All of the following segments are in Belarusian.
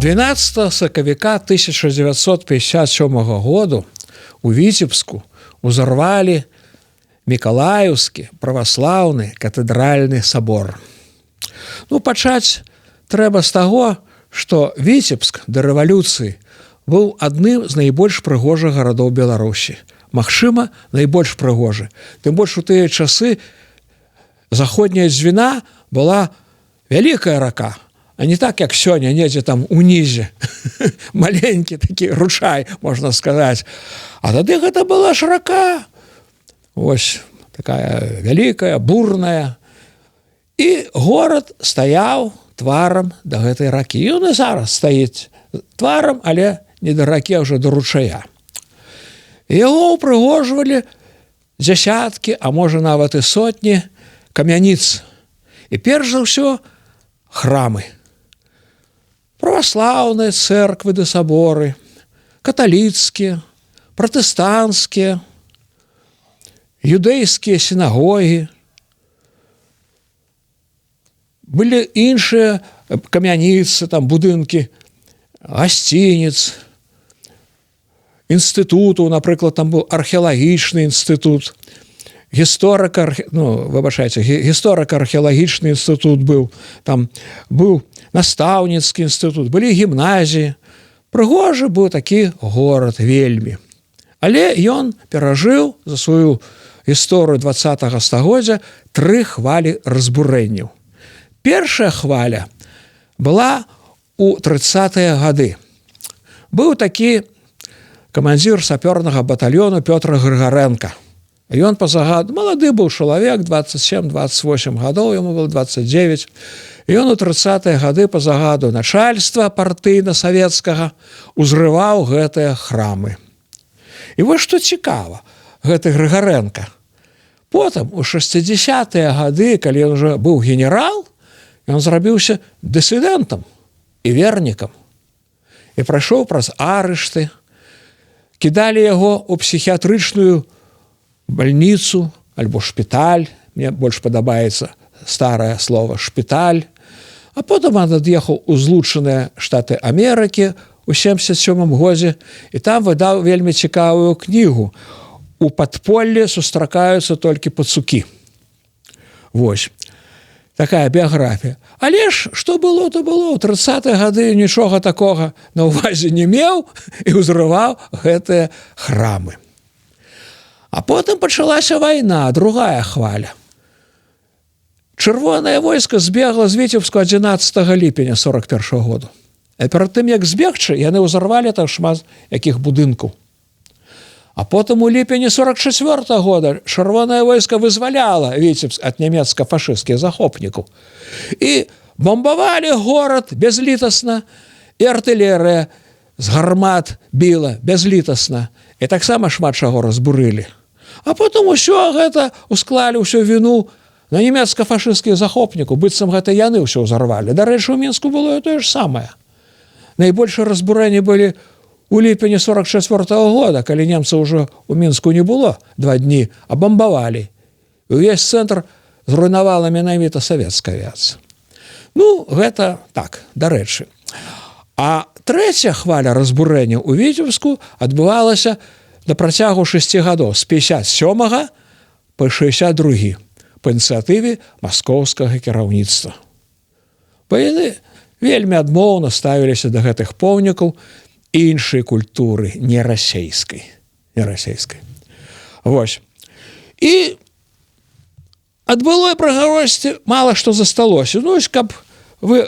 12 сакавіка 1957 году у Віцебску узорвалі Мікалаеўскі праваслаўны катэдральны сабор. Пачаць трэба з таго, што Віцебск да рэвалюцыі быў адным з найбольш прыгожых гарадоў Беларусі. Магчыма, найбольш прыгожы. Тым больш у тыя часы заходняя Дзвіна была вялікая рака, а не так, як сёння, недзе там унізе. Маленькі такі ручай, можна сказаць. А тады гэта была ж рака. Вось такая вялікая, бурная. І горад стаяў тварам да гэтай ракі. Ён і зараз стаіць тварам, але не да ракі, а ўжо да ручая. Яго ўпрыгожвалі дзясяткі, а можа нават і сотні камяніц. І перш за ўсё храмы. Праваслаўныя цэрквы ды саборы, каталіцкія, пратэстанцкія, юдэйскія сінагогі. Былі іншыя камяніцы, там будынкі гасцініц, інстытуту, напрыклад, там быў археалагічны інстытут, гісторыка-археалагічны інстытут быў, там быў настаўніцкі інстытут, былі гімназіі. Прыгожы быў такі горад вельмі. Але ён перажыў за сваю гісторыю 20-го стагоддзя 3 хвалі разбурэнняў. Першая хваля была у 30-е гады. Быў такі камандзір сапёрнага батальёну Пётр Грыгарэнка. Ён па загаду, малады быў чалавек, 27-28 гадоў, яму было 29. Ён у 30-е гады па загаду начальства партыйна-савецкага узрываў гэтыя храмы. І вось што цікава, гэты Грыгарэнка. Потым, у 60-е гады, калі ён уже быў генерал, ён зрабіўся дысідэнтам і вернікам. І прайшоў праз арышты, кідалі яго ў псіхіятрычную бальніцу альбо шпіталь, мне больш падабаецца старае слово шпіталь, а потым ён ад'ехаў у Злучаныя Штаты Амерыкі у 77 годзе і там выдаў вельмі цікавую кнігу «У падполлі сустракаюцца толькі пацукі». Вось. Такая біяграфія. Але ж, што было, то было. У 30-е гады нічога такога на ўвазе не меў і ўзрываў гэтыя храмы. А потым пачалася вайна, другая хваля. Чырвонае войска збегла з Віцебску 11 ліпеня 41 году. А перад тым, як збегчы, яны ўзарвалі там шмат якіх будынкаў. А потым у ліпені 44 года чырвонае войска вызваляла Віцебск ад нямецка-фашысцкіх захопнікаў. І бомбавалі горад бязлітасна, і артылерыя з гармат біла бязлітасна. І таксама шмат чаго разбурылі. А потым усё гэта усклалі ўсю віну на нямецка-фашысцкіх захопнікаў, быццам гэта яны ўсё ўзарвалі. Дарэчы, у Мінску было тое ж самае. Найбольшыя разбурэнні былі у ліпені 44 года, калі немцаў ўжо у Мінску не было 2 дні, а бомбавалі. І ўвесь цэнтр зруйнавала менавіта савецкая авіацыя. Гэта так, дарэчы. А трэцяя хваля разбурэння ў Віцебску адбывалася на працягу 6 гадоў, з 57 па 62 па ініцыятыве маскоўскага кіраўніцтва. Бо яны вельмі адмоўна ставіліся да гэтых помнікаў іншай культуры, не расейскай. Вось. І ад былой прыгажосці мала што засталося. Каб вы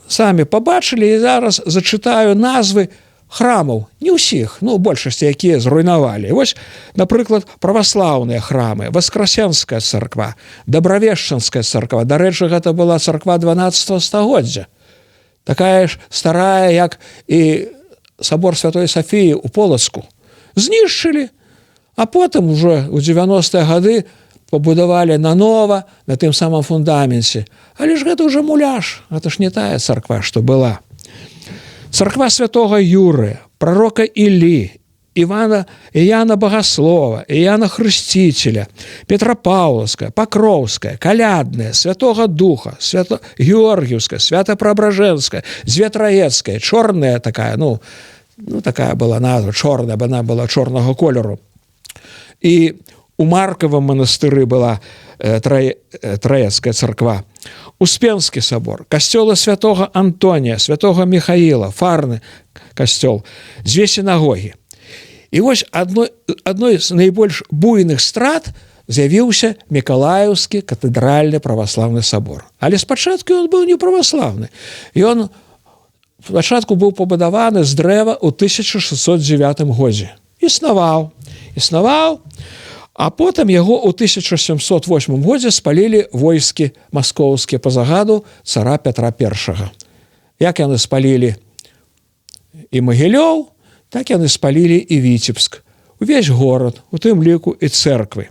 самі пабачылі, і зараз зачытаю назвы храмаў, не ўсіх, большасці, якія зруйнавалі. Вось, напрыклад, праваслаўныя храмы, Васкрасенская царква, Дабравешчанская царква. Дарэчы, гэта была царква 12 стагоддзя. Такая ж старая, як і сабор Святой Сафіі ў Полацку. Знішчылі, а потым ужо ў 90-е гады пабудавалі нанова на тым самым фундаменце. Але ж гэта ўжо муляж, гэта ж не тая царква, што была. Царква святога Юрыя, прарока Іллі Іяна Богослова, Іяна Хрысціцеля, Петропавлаўская, Пакроўская, Калядная, Святого Духа, Георгіўская, Свято-Преображенская, Зветраецкая, чорная такая, такая была назва, чорная, бо она была чорного колеру. І у Марковом монастыры была Троецкая царква, Успенский собор, костёлы святого Антония, святого Михаила, Фарны костёл, дзве сінагогі. І вось адной з найбольш буйных страт з'явіўся Мікалаеўскі катэдральны праваслаўны собор. Але спачатку ён быў не праваслаўны. Ён спачатку быў пабудаваны з дрэва ў 1609 годзе. Існаваў, а потым яго ў 1708 годзе спалілі войскі маскоўскія па загаду цара Петра I. Як яны спалілі і Магілёў, так яны спалілі і Віцебск, увесь горад, у тым ліку і цэрквы.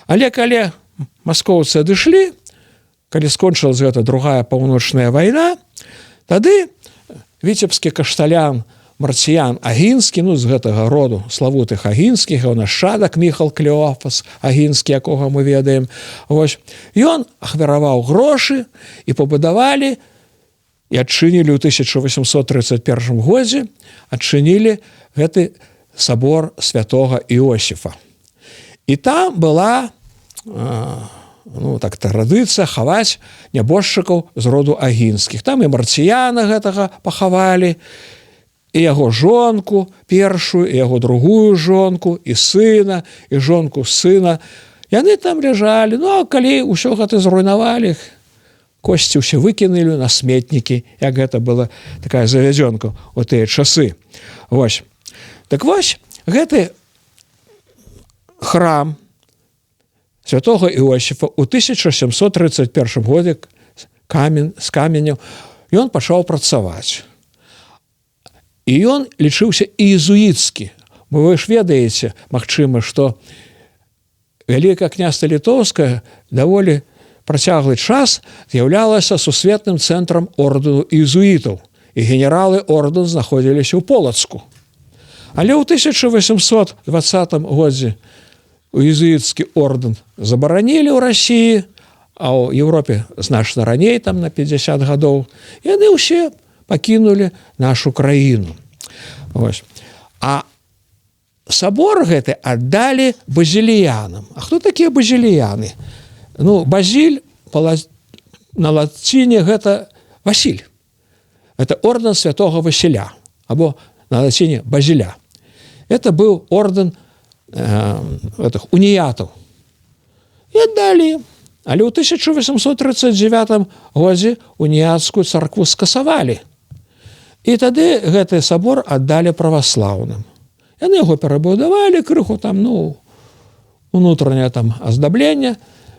Але калі маскоўцы адышлі, калі скончылася гэта другая паўночная вайна, тады віцебскі кашталян Марціян Агінскі, з гэтага роду славутых Агінскіх, у нашчадак Міхал Клеофас Агінскі, якога мы ведаем. Вось, ён ахвяраваў грошы і пабудавалі і адчынілі ў 1831 годзе, адчынілі гэты сабор святога Іосіфа. І там была традыцыя хаваць нябожчыкаў з роду Агінскіх. Там і Марціяна гэтага пахавалі, і яго жонку першую, і яго другую жонку, і сына, і жонку сына. Яны там ляжалі, а калі ўсё гэта зруйнавалі, косці ўсе выкінулі на сметнікі, як гэта была такая завядзёнка ў тыя часы. Вось. Так вось, гэты храм святого Іосіфа ў 1731 годзе з каменю ён пачаў працаваць. І ён лічыўся іезуіцкі. Вы ж ведаеце, магчыма, што Вялікае княства Літоўскае даволі працяглы час з'яўлялася сусветным цэнтрам ордэну іезуітаў, і генералы ордэну знаходзіліся ў Полацку. Але ў 1820 годзе іезуіцкі ордэн забаранілі ў Расіі, а ў Еўропе значна раней, там на 50 гадоў, яны ўсе пакінулі нашу краіну. Вось. А сабор гэты аддалі базіліянам. А хто такія базіліяны? Базіль на лаціне гэта Васіль. Это ордэн святого Васіля, або на лаціне Базіля. Это быў ордэн уніятаў. І аддалі. Але ў 1839 годзе уніяцкую царкву скасавалі. І тады гэты сабор аддалі праваслаўным. Яны яго перабудавалі, крыху там, унутранае там аздабленне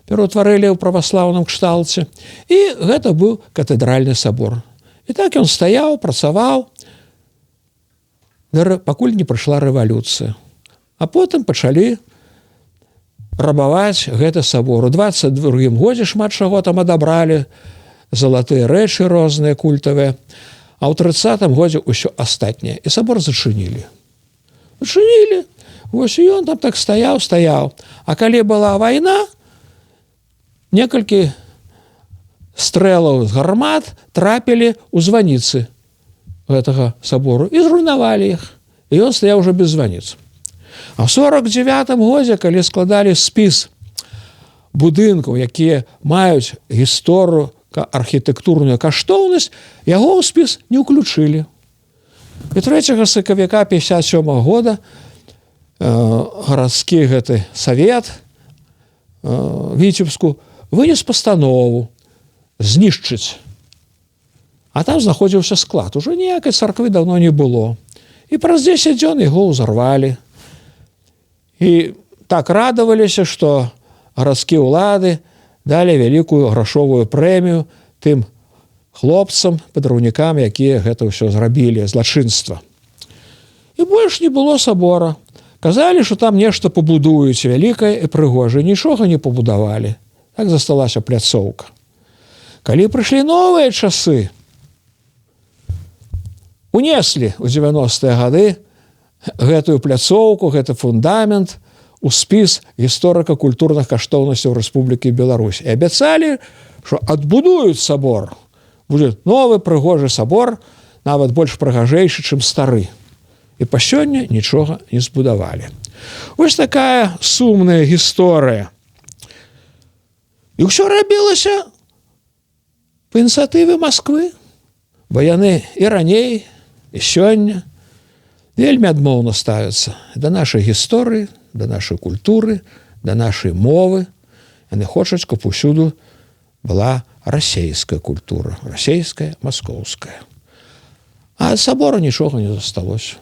пераўтварылі ў праваслаўным кшталце. І гэта быў катэдральны сабор. І так ён стаяў, працаваў, пакуль не прыйшла рэвалюцыя. А потым пачалі рабаваць гэты сабор. У 22 годзе шмат чаго там адабралі, залатыя рэчы розныя, культавыя. А ў 30 годзе ўсё астатняе. І сабор зачынілі. Вось і ён там так стаяў. А калі была вайна, некалькі стрэлаў з гармат трапілі ў званіцы гэтага сабору і зруйнавалі іх. І ён стаяў ужо без званіц. А ў 49 годзе, калі складалі спіс будынкаў, якія маюць гісторыю, архітэктурную каштоўнасць, яго ў спіс не ўключылі. І 3 сакавіка 57 года гарадскі гэты савет Віцебску вынес пастанову знішчыць. А там знаходзіўся склад. Ужо ніякай царквы даўно не было. І праз 10 дзён яго ўзарвалі. І так радаваліся, што гарадскія ўлады далі вялікую грашовую прэмію тым хлопцам, падраўнікам, якія гэта ўсё зрабілі, злачынства. І больш не было сабора. Казалі, што там нешта пабудуюць вялікае і прыгожае. Нічога не пабудавалі. Так засталася пляцоўка. Калі прыйшлі новыя часы, унеслі ў 90-е гады гэтую пляцоўку, гэты фундамент у спіс гісторыка-культурных каштоўнасцяў Рэспублікі Беларусь. І абяцалі, што адбудуюць сабор. Будзе новы прыгожы сабор, нават больш прыгажэйшы, чым стары. І па сёння нічога не збудавалі. Вось такая сумная гісторыя. І ўсё рабілася па ініцыятыве Масквы, бо яны і раней, і сёння вельмі адмоўна ставяцца да нашай гісторыі, да нашай культуры, да нашай мовы. Яны хочуць, каб усюду была расейская культура, расейская, маскоўская. А ад сабора нічога не засталося.